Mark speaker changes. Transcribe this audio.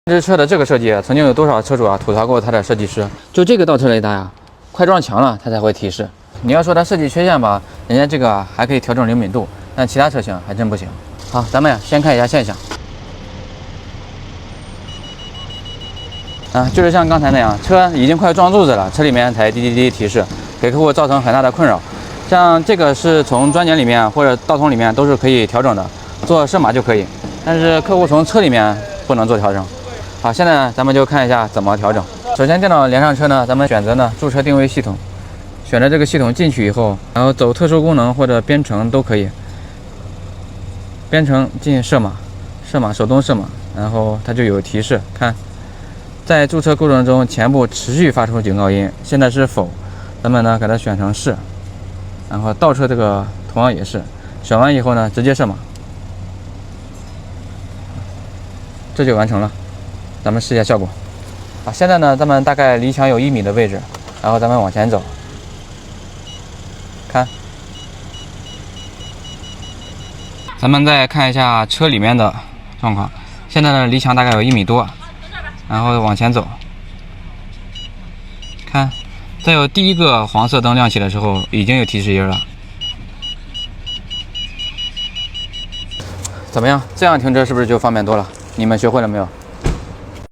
Speaker 1: 这车的这个设计，曾经有多少车主吐槽过它的设计师？就这个倒车雷达呀，快撞墙了它才会提示。你要说它设计缺陷吧，人家这个还可以调整灵敏度，但其他车型还真不行。好，咱们先看一下现象。就是像刚才那样，车已经快撞柱子了，车里面才滴滴滴提示，给客户造成很大的困扰。像这个是从专检里面或者道通里面都是可以调整的，做射码就可以。但是客户从车里面不能做调整。好，现在咱们就看一下怎么调整。首先电脑连上车呢，咱们选择呢驻车定位系统，选择这个系统进去以后，然后走特殊功能或者编程都可以。编程进射码，射码手动射码，然后它就有提示，看。在驻车过程中，前部持续发出警告音，现在是否？咱们呢给它选成是，然后倒车这个同样也是，选完以后呢直接射码，这就完成了。咱们试一下效果。现在呢咱们大概离墙有1米的位置，然后咱们往前走，看。咱们再看一下车里面的状况，现在呢离墙大概有1米多。然后往前走，看，在有第一个黄色灯亮起的时候，已经有提示音了。怎么样？这样停车是不是就方便多了？你们学会了没有？